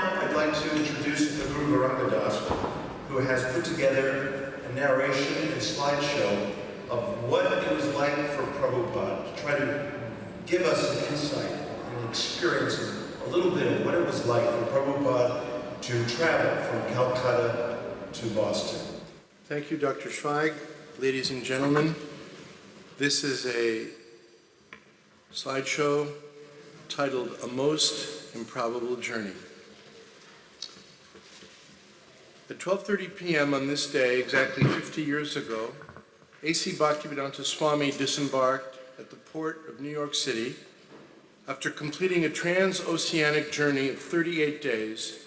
now I'd like to introduce the Guru Gauranga, who has put together a narration and slideshow of what it was like for Prabhupada, to try to give us an insight and an experience, a little bit of what it was like for Prabhupada to travel from Calcutta to Boston. Thank you, Dr. Schweig. Ladies and gentlemen, this is a slideshow titled A Most Improbable Journey. At 12:30 p.m. on this day, exactly 50 years ago, A.C. Bhaktivedanta Swami disembarked at the port of New York City after completing a transoceanic journey of 38 days,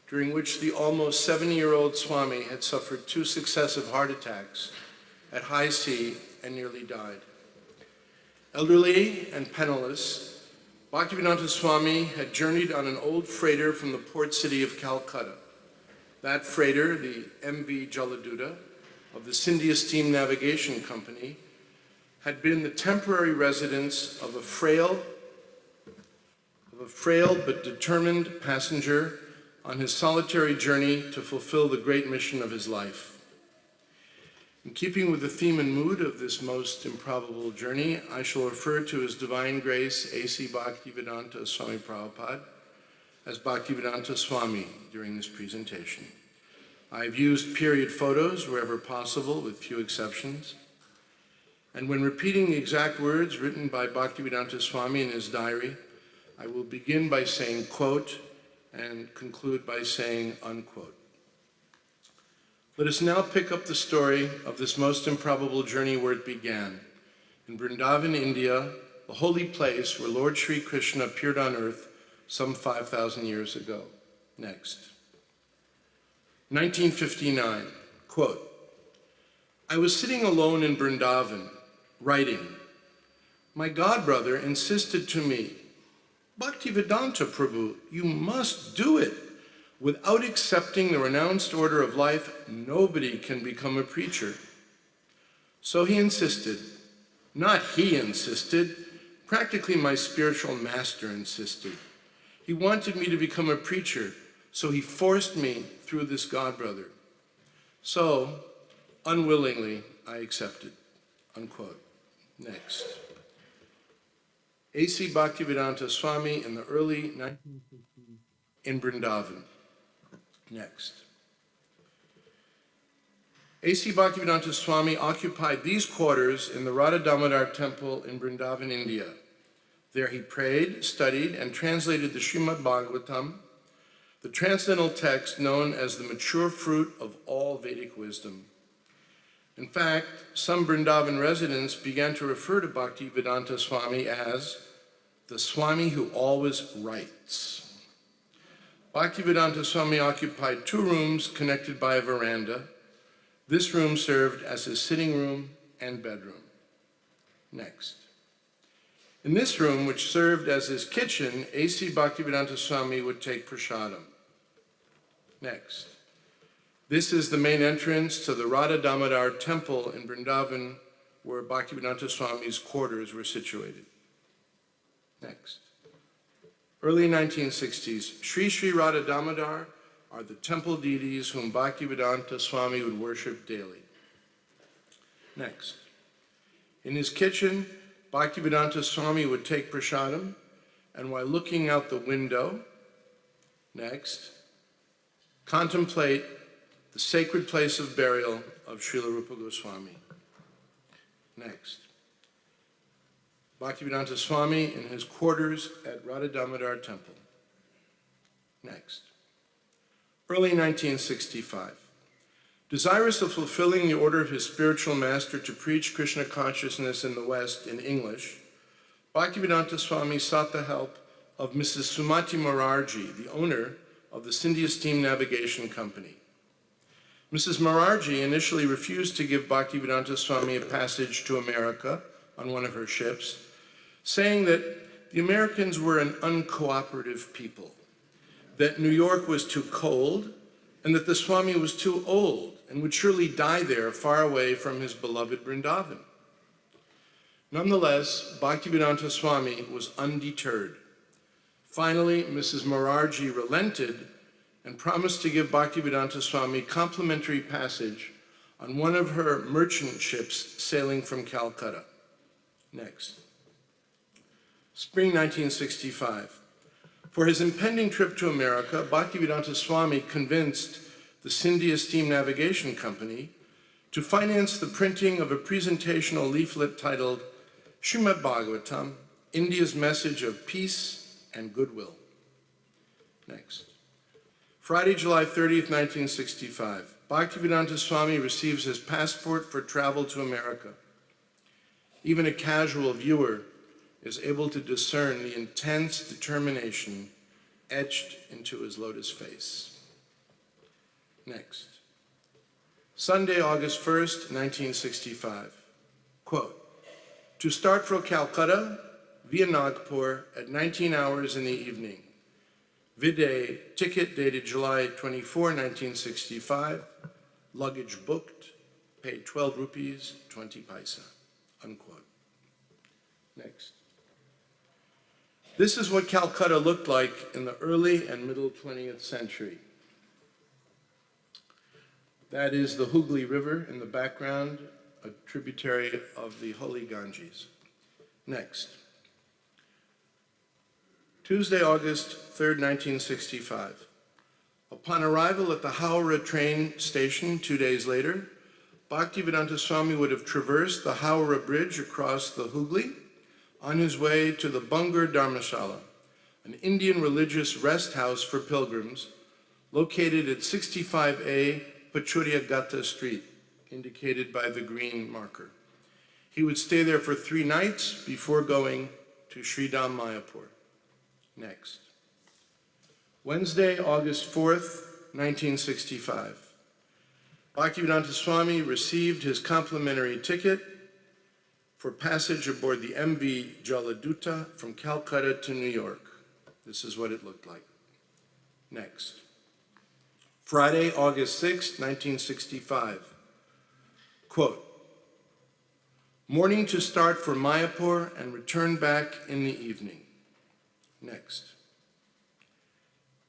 during which the almost 70-year-old Swami had suffered 2 successive heart attacks at high sea and nearly died. Elderly and penniless, Bhaktivedanta Swami had journeyed on an old freighter from the port city of Calcutta. That freighter, the MV Jaladuta of the Scindia Steam Navigation Co, had been the temporary residence of a frail but determined passenger on his solitary journey to fulfill the great mission of his life. In keeping with the theme and mood of this most improbable journey, I shall refer to His Divine Grace A.C. Bhaktivedanta Swami Prabhupada as Bhaktivedanta Swami during this presentation. I've used period photos wherever possible, with few exceptions. And when repeating the exact words written by Bhaktivedanta Swami in his diary, I will begin by saying quote and conclude by saying unquote. Let us now pick up the story of this most improbable journey where it began, in Vrindavan, India, the holy place where Lord Sri Krishna appeared on earth some 5,000 years ago. Next. 1959, quote, I was sitting alone in Vrindavan, writing. My godbrother insisted to me, Bhaktivedanta Prabhu, you must do it. Without accepting the renounced order of life, nobody can become a preacher. So he insisted. Not he insisted, practically my spiritual master insisted. He wanted me to become a preacher, so he forced me through this godbrother. So, unwillingly, I accepted, unquote. Next. A.C. Bhaktivedanta Swami in the early 1960s in Vrindavan. Next. A.C. Bhaktivedanta Swami occupied these quarters in the Radha Damodar temple in Vrindavan, India. There he prayed, studied, and translated the Srimad Bhagavatam, the transcendental text known as the mature fruit of all Vedic wisdom. In fact, some Vrindavan residents began to refer to Bhaktivedanta Swami as the Swami who always writes. Bhaktivedanta Swami occupied 2 rooms connected by a veranda. This room served as his sitting room and bedroom. Next. In this room, which served as his kitchen, A.C. Bhaktivedanta Swami would take prasadam. Next. This is the main entrance to the Radha Damodar temple in Vrindavan, where Bhaktivedanta Swami's quarters were situated. Next. Early 1960s, Sri Sri Radha Damodar are the temple deities whom Bhaktivedanta Swami would worship daily. Next. In his kitchen, Bhaktivedanta Swami would take prasadam, and while looking out the window, next, contemplate the sacred place of burial of Srila Rupa Goswami. Next. Bhaktivedanta Swami in his quarters at Radha Damodar Temple. Next. Early 1965. Desirous of fulfilling the order of his spiritual master to preach Krishna consciousness in the West in English, Bhaktivedanta Swami sought the help of Mrs. Sumati Morarji, the owner of the Scindia Steam Navigation Company. Mrs. Morarji initially refused to give Bhaktivedanta Swami a passage to America on one of her ships, saying that the Americans were an uncooperative people, that New York was too cold, and that the Swami was too old and would surely die there far away from his beloved Vrindavan. Nonetheless, Bhaktivedanta Swami was undeterred. Finally, Mrs. Morarji relented and promised to give Bhaktivedanta Swami complimentary passage on one of her merchant ships sailing from Calcutta. Next. Spring 1965. For his impending trip to America, Bhaktivedanta Swami convinced the Scindia Steam Navigation Company to finance the printing of a presentational leaflet titled Srimad Bhagavatam, India's Message of Peace and Goodwill. Next. Friday, July 30th, 1965. Bhaktivedanta Swami receives his passport for travel to America. Even a casual viewer is able to discern the intense determination etched into his lotus face. Next. Sunday, August 1st, 1965. Quote, to start for Calcutta via Nagpur at 19 hours in the evening. Viday, ticket dated July 24, 1965. Luggage booked, paid 12 rupees, 20 paisa, unquote. Next. This is what Calcutta looked like in the early and middle 20th century. That is the Hooghly River in the background, a tributary of the Holy Ganges. Next. Tuesday, August 3rd, 1965. Upon arrival at the Howrah train station 2 days later, Bhaktivedanta Swami would have traversed the Howrah Bridge across the Hooghly on his way to the Bungar Dharmashala, an Indian religious rest house for pilgrims located at 65A Pachurya Gata Street, indicated by the green marker. He would stay there for 3 nights before going to Sridham Mayapur. Next. Wednesday, August 4th, 1965. Bhaktivedanta Swami received his complimentary ticket for passage aboard the MV Jaladuta from Calcutta to New York. This is what it looked like. Next. Friday, August 6th, 1965. Quote, morning to start for Mayapur and return back in the evening. Next.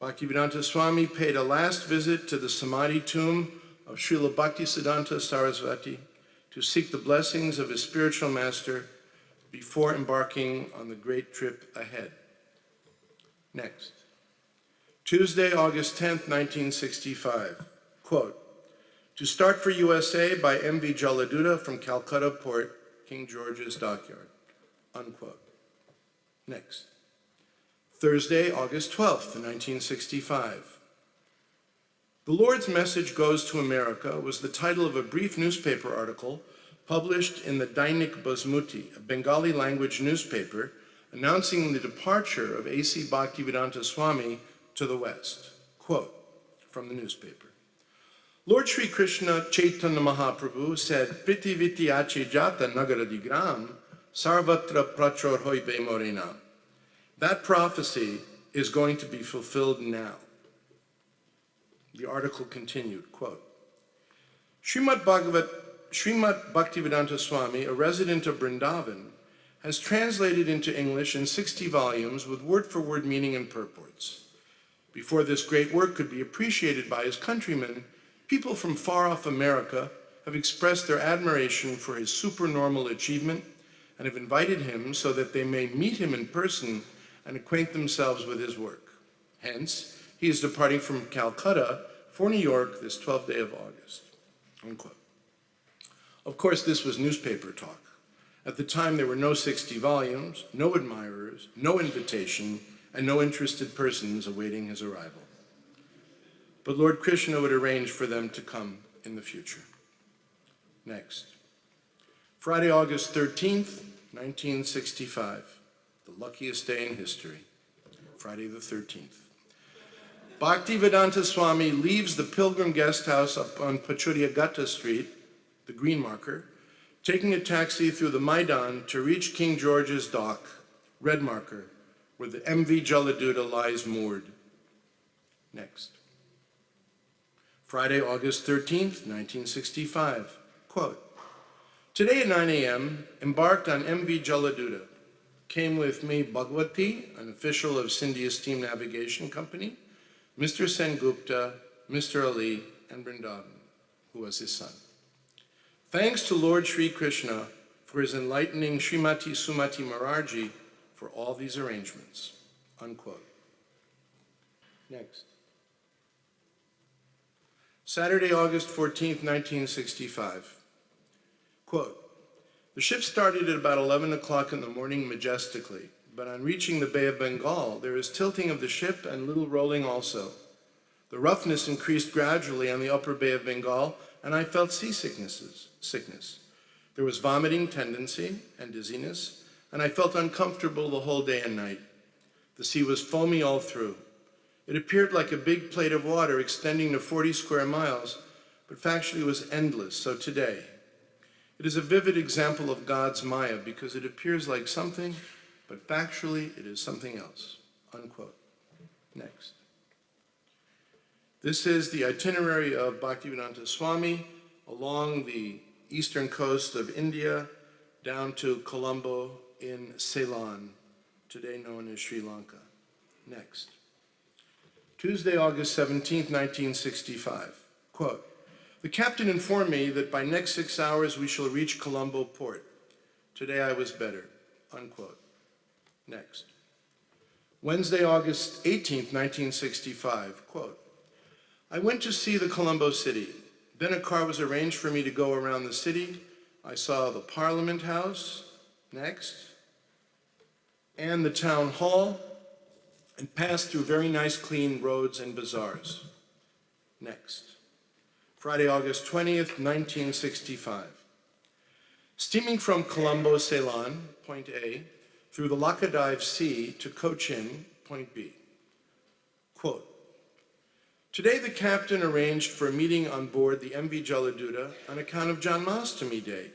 Bhaktivedanta Swami paid a last visit to the Samadhi tomb of Srila Bhaktisiddhanta Saraswati to seek the blessings of his spiritual master before embarking on the great trip ahead. Next. Tuesday, August 10th, 1965. Quote, to start for USA by MV Jaladuta from Calcutta Port, King George's Dockyard. Unquote. Next. Thursday, August 12th, 1965. The Lord's Message Goes to America was the title of a brief newspaper article published in the Dainik Basmati, a Bengali language newspaper, announcing the departure of A.C. Bhaktivedanta Swami to the West. Quote from the newspaper. Lord Sri Krishna Chaitanya Mahaprabhu said, Pritiviti ache jata nagaradigram sarvatra prachor hoibe morinam. That prophecy is going to be fulfilled now. The article continued, quote, Srimad Bhaktivedanta Swami, a resident of Vrindavan, has translated into English in 60 volumes with word-for-word meaning and purports. Before this great work could be appreciated by his countrymen, people from far-off America have expressed their admiration for his supernormal achievement and have invited him so that they may meet him in person and acquaint themselves with his work. Hence, he is departing from Calcutta for New York this 12th day of August. Unquote. Of course, this was newspaper talk. At the time, there were no 60 volumes, no admirers, no invitation, and no interested persons awaiting his arrival. But Lord Krishna would arrange for them to come in the future. Next. Friday, August 13th, 1965. The luckiest day in history. Friday the 13th. Bhaktivedanta Swami leaves the Pilgrim Guest House up on Pachurya Gata Street, the green marker, taking a taxi through the Maidan to reach King George's Dock, red marker, where the MV Jaladuta lies moored. Next. Friday, August 13th, 1965. Quote, today at 9 a.m., embarked on MV Jaladuta, came with me Bhagwati, an official of Scindia Steam Navigation Company, Mr. Sengupta, Mr. Ali, and Vrindavan, who was his son. Thanks to Lord Sri Krishna for his enlightening Srimati Sumati Mararji for all these arrangements." Unquote. Next. Saturday, August 14th, 1965. Quote, "The ship started at about 11 o'clock in the morning majestically, but on reaching the Bay of Bengal, there is tilting of the ship and little rolling also. The roughness increased gradually on the upper Bay of Bengal, and I felt sickness. There was vomiting tendency and dizziness, and I felt uncomfortable the whole day and night. The sea was foamy all through. It appeared like a big plate of water extending to 40 square miles, but factually was endless, so today. It is a vivid example of God's Maya because it appears like something, but factually it is something else." Unquote. Next. This is the itinerary of Bhaktivedanta Swami along the eastern coast of India down to Colombo in Ceylon, today known as Sri Lanka. Next. Tuesday, August 17th, 1965. Quote, "The captain informed me that by next 6 hours we shall reach Colombo port. Today I was better." Unquote. Next. Wednesday, August 18th, 1965. Quote, "I went to see the Colombo city. Then a car was arranged for me to go around the city. I saw the Parliament House, next, and the town hall, and passed through very nice clean roads and bazaars." Next. Friday, August 20th, 1965. Steaming from Colombo, Ceylon, point A, through the Laccadive Sea to Cochin, point B. Quote, "Today the captain arranged for a meeting on board the MV Jaladuta on account of Janmashtami Day,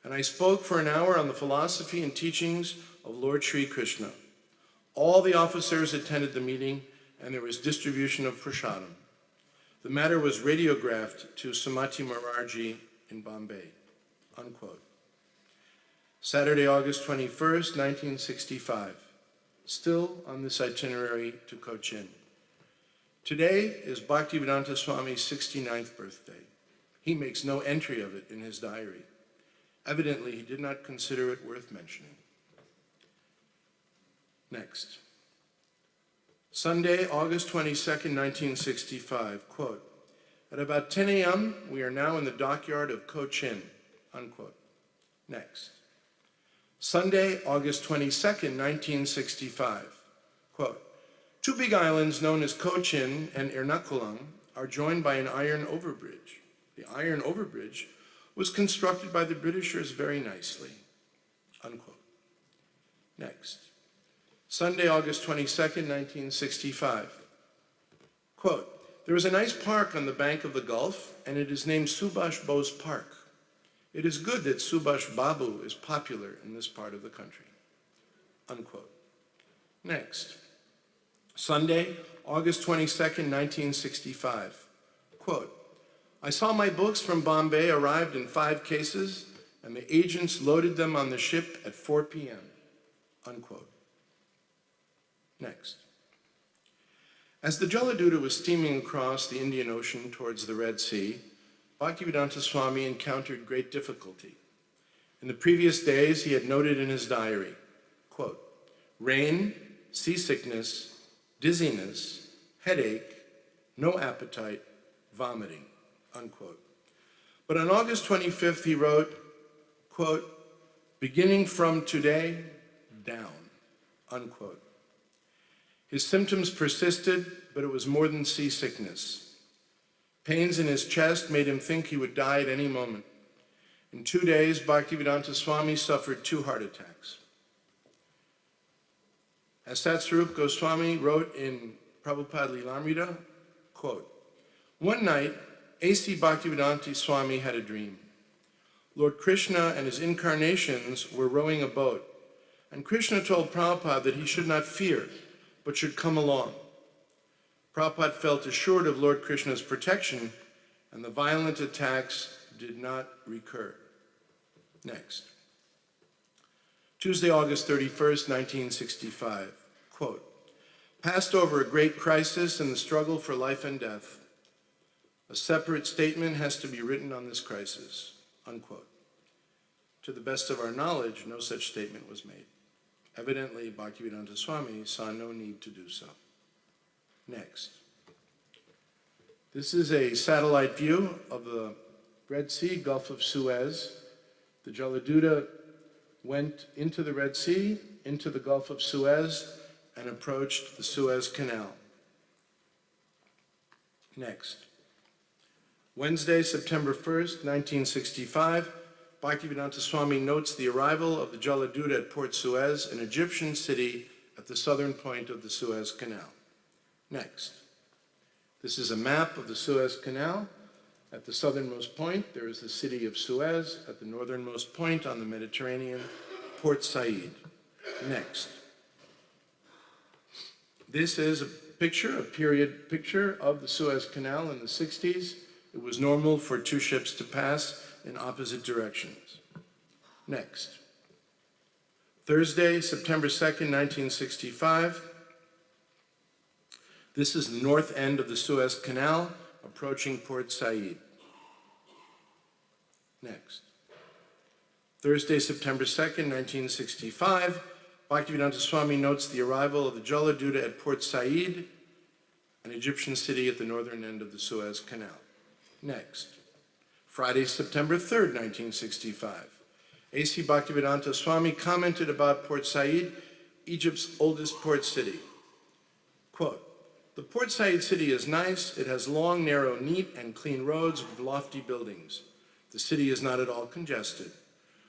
and I spoke for an hour on the philosophy and teachings of Lord Sri Krishna. All the officers attended the meeting, and there was distribution of prasadam. The matter was radiographed to Sumati Mararji in Bombay." Unquote. Saturday, August 21st, 1965. Still on this itinerary to Cochin. Today is Bhaktivedanta Swami's 69th birthday. He makes no entry of it in his diary. Evidently, he did not consider it worth mentioning. Next. Sunday, August 22nd, 1965, quote, "At about 10 a.m., we are now in the dockyard of Cochin," unquote. Next. Sunday, August 22nd, 1965, quote, "Two big islands known as Cochin and Ernakulam are joined by an iron overbridge. The iron overbridge was constructed by the Britishers very nicely," unquote. Next. Sunday, August 22nd, 1965. Quote, "There is a nice park on the bank of the Gulf, and it is named Subhash Bose Park. It is good that Subhash Babu is popular in this part of the country." Unquote. Next. Sunday, August 22nd, 1965. Quote, "I saw my books from Bombay arrived in 5 cases, and the agents loaded them on the ship at 4 p.m. Unquote. Next. As the Jaladuta was steaming across the Indian Ocean towards the Red Sea, Bhaktivedanta Swami encountered great difficulty. In the previous days, he had noted in his diary, quote, "Rain, seasickness, dizziness, headache, no appetite, vomiting," unquote. But on August 25th, he wrote, quote, "Beginning from today, down," unquote. His symptoms persisted, but it was more than seasickness. Pains in his chest made him think he would die at any moment. In 2 days, Bhaktivedanta Swami suffered 2 heart attacks. As Satsvarup Goswami wrote in Prabhupada Lilamrita, quote, "One night, A.C. Bhaktivedanta Swami had a dream. Lord Krishna and his incarnations were rowing a boat, and Krishna told Prabhupada that he should not fear, but should come along. Prabhupada felt assured of Lord Krishna's protection, and the violent attacks did not recur." Next. Tuesday, August 31st, 1965, quote, passed over a great crisis in the struggle for life and death. A separate statement has to be written on this crisis, unquote. To the best of our knowledge, no such statement was made. Evidently, Bhaktivedanta Swami saw no need to do so. Next. This is a satellite view of the Red Sea, Gulf of Suez. The Jaladuta went into the Red Sea, into the Gulf of Suez, and approached the Suez Canal. Next. Wednesday, September 1st, 1965, Bhaktivedanta Swami notes the arrival of the Jaladuta at Port Suez, an Egyptian city at the southern point of the Suez Canal. Next. This is a map of the Suez Canal. At the southernmost point, there is the city of Suez. At the northernmost point on the Mediterranean, Port Said. Next. This is a picture, a period picture of the Suez Canal in the 60s. It was normal for two ships to pass in opposite directions. Next. Thursday, September 2nd, 1965. This is the north end of the Suez Canal, approaching Port Said. Next. Thursday, September 2nd, 1965, Bhaktivedanta Swami notes the arrival of the Jaladuta at Port Said, an Egyptian city at the northern end of the Suez Canal. Next. Friday, September 3rd, 1965, A.C. Bhaktivedanta Swami commented about Port Said, Egypt's oldest port city. Quote, the Port Said city is nice. It has long, narrow, neat, and clean roads with lofty buildings. The city is not at all congested.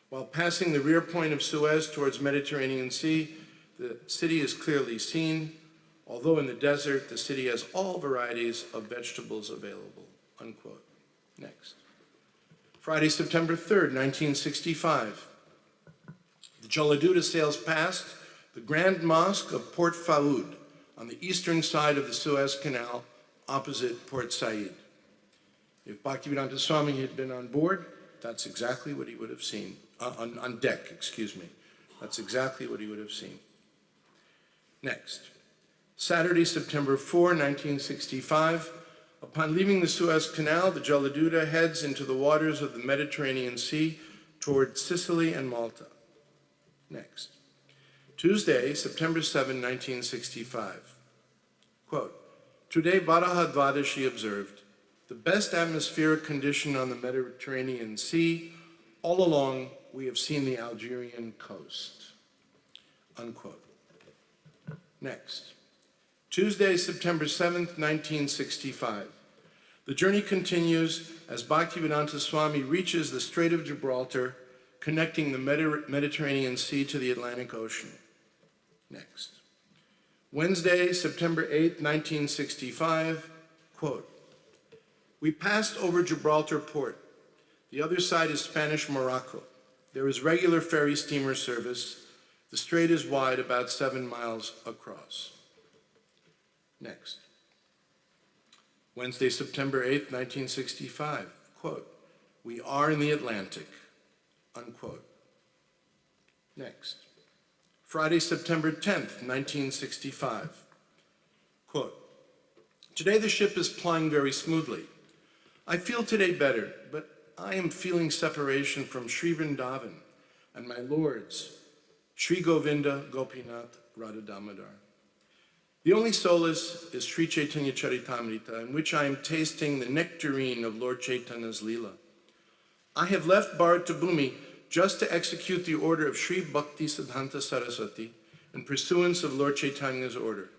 While passing the rear point of Suez towards Mediterranean Sea, the city is clearly seen. Although in the desert, the city has all varieties of vegetables available, unquote. Next. Friday, September 3rd, 1965. The Jaladuta sails past the Grand Mosque of Port Faoud on the eastern side of the Suez Canal, opposite Port Said. If Bhaktivedanta Swami had been on board, that's exactly what he would have seen. On deck, excuse me. That's exactly what he would have seen. Next. Saturday, September 4, 1965. Upon leaving the Suez Canal, the Jaladuta heads into the waters of the Mediterranean Sea toward Sicily and Malta. Next. Tuesday, September 7, 1965. Quote, today Varaha Dvadashi observed the best atmospheric condition on the Mediterranean Sea. All along, we have seen the Algerian coast. Unquote. Next. Tuesday, September 7th, 1965. The journey continues as Bhaktivedanta Swami reaches the Strait of Gibraltar, connecting the Mediterranean Sea to the Atlantic Ocean. Next. Wednesday, September 8th, 1965, quote, we passed over Gibraltar Port. The other side is Spanish Morocco. There is regular ferry steamer service. The strait is wide, about 7 miles across. Next. Wednesday, September 8th, 1965, quote, we are in the Atlantic, unquote. Next. Friday, September 10th, 1965, quote, today the ship is plying very smoothly. I feel today better, but I am feeling separation from Sri Vrindavan and my lords, Sri Govinda, Gopinath, Radha Damodar. The only solace is Sri Chaitanya Charitamrita, in which I am tasting the nectarine of Lord Chaitanya's Leela. I have left Bharat Bhumi just to execute the order of Sri Bhakti Siddhanta Saraswati in pursuance of Lord Chaitanya's order.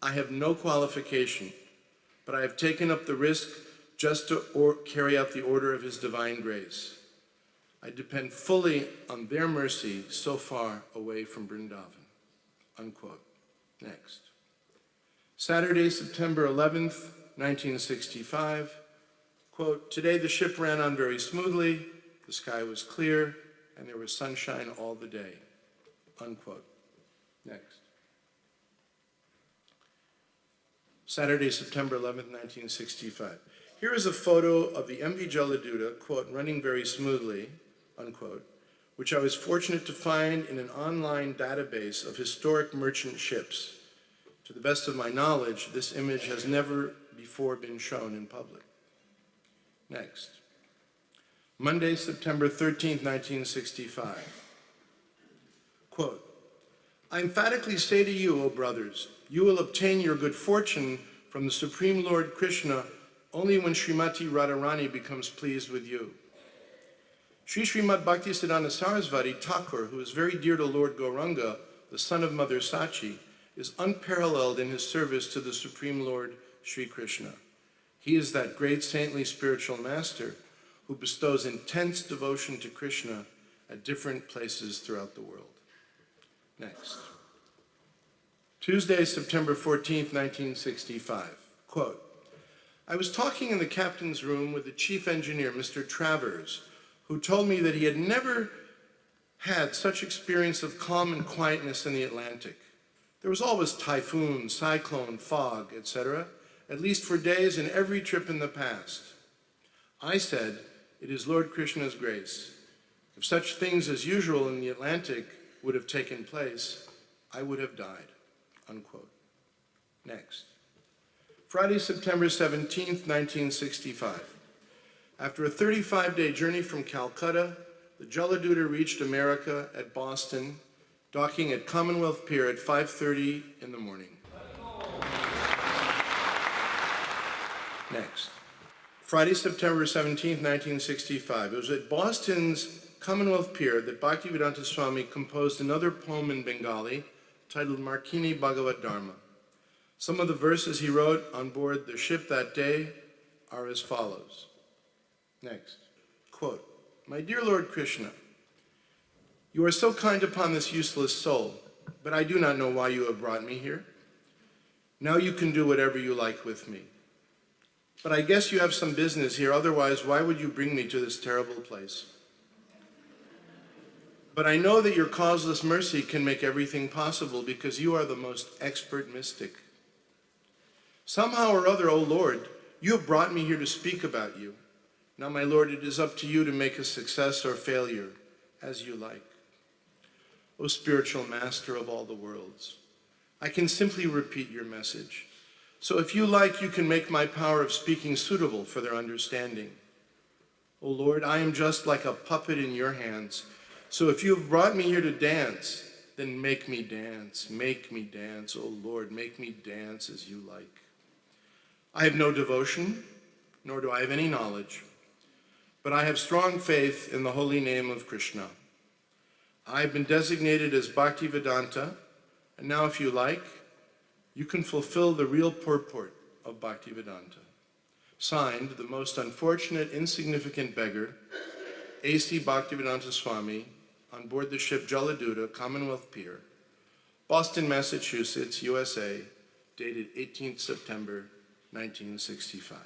I have no qualification, but I have taken up the risk just to carry out the order of His Divine Grace. I depend fully on their mercy so far away from Vrindavan, unquote. Next. Saturday, September 11th, 1965, quote, today the ship ran on very smoothly, the sky was clear, and there was sunshine all the day, unquote. Next. Saturday, September 11th, 1965. Here is a photo of the MV Jaladuta, quote, running very smoothly, unquote, which I was fortunate to find in an online database of historic merchant ships. To the best of my knowledge, this image has never before been shown in public. Next. Monday, September 13th, 1965. Quote, I emphatically say to you, O brothers, you will obtain your good fortune from the Supreme Lord Krishna only when Srimati Radharani becomes pleased with you. Sri Srimad Bhaktivedanta Sarasvati Thakur, who is very dear to Lord Gauranga, the son of Mother Sachi, is unparalleled in his service to the Supreme Lord Sri Krishna. He is that great saintly spiritual master who bestows intense devotion to Krishna at different places throughout the world. Next. Tuesday, September 14th, 1965. Quote, I was talking in the captain's room with the chief engineer, Mr. Travers, who told me that he had never had such experience of calm and quietness in the Atlantic. There was always typhoon, cyclone, fog, etc., at least for days in every trip in the past. I said, it is Lord Krishna's grace. If such things as usual in the Atlantic would have taken place, I would have died, unquote. Next. Friday, September 17th, 1965. After a 35-day journey from Calcutta, the Jaladuta reached America at Boston, docking at Commonwealth Pier at 5:30 in the morning. Next. Friday, September 17th, 1965. It was at Boston's Commonwealth Pier that Bhaktivedanta Swami composed another poem in Bengali titled Markini Bhagavad Dharma. Some of the verses he wrote on board the ship that day are as follows. Next. Quote, My dear Lord Krishna, you are so kind upon this useless soul, but I do not know why you have brought me here. Now you can do whatever you like with me. But I guess you have some business here, otherwise why would you bring me to this terrible place? But I know that your causeless mercy can make everything possible because you are the most expert mystic. Somehow or other, O Lord, you have brought me here to speak about you. Now, my Lord, it is up to you to make a success or failure, as you like. O spiritual master of all the worlds, I can simply repeat your message. So if you like, you can make my power of speaking suitable for their understanding. O Lord, I am just like a puppet in your hands. So if you have brought me here to dance, then make me dance. Make me dance, O Lord, make me dance as you like. I have no devotion, nor do I have any knowledge, but I have strong faith in the holy name of Krishna. I have been designated as Bhaktivedanta, and now if you like, you can fulfill the real purport of Bhaktivedanta. Signed, the most unfortunate, insignificant beggar, A.C. Bhaktivedanta Swami, on board the ship Jaladuta, Commonwealth Pier, Boston, Massachusetts, USA, dated 18th September, 1965.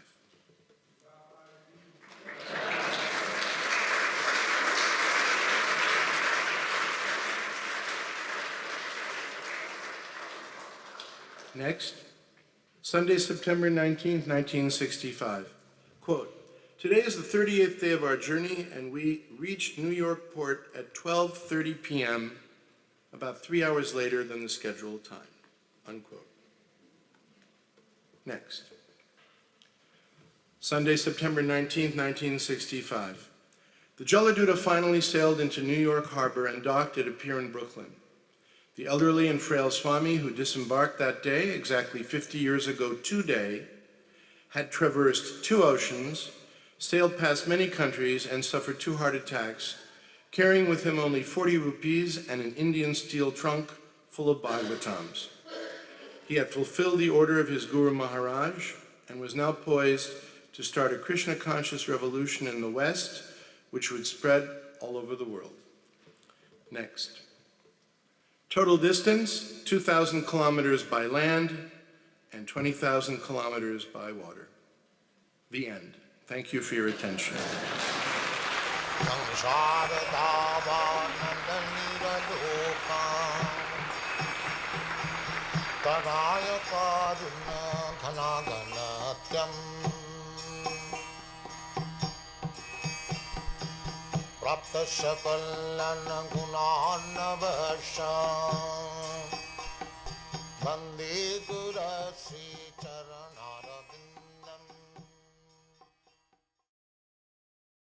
Next, Sunday, September 19th, 1965. Quote, today is the 38th day of our journey, and we reached New York port at 12:30 p.m., about 3 hours later than the scheduled time, unquote. Next. Sunday, September 19th, 1965. The Jaladuta finally sailed into New York Harbor and docked at a pier in Brooklyn. The elderly and frail Swami, who disembarked that day, exactly 50 years ago today, had traversed 2 oceans, sailed past many countries, and suffered 2 heart attacks, carrying with him only 40 rupees and an Indian steel trunk full of Bhagavatams. He had fulfilled the order of his Guru Maharaj and was now poised to start a Krishna conscious revolution in the West, which would spread all over the world. Next. Total distance, 2,000 kilometers by land and 20,000 kilometers by water. The end. Thank you for your attention. प्राप्तस्य कल्याणगुणान्नवश्य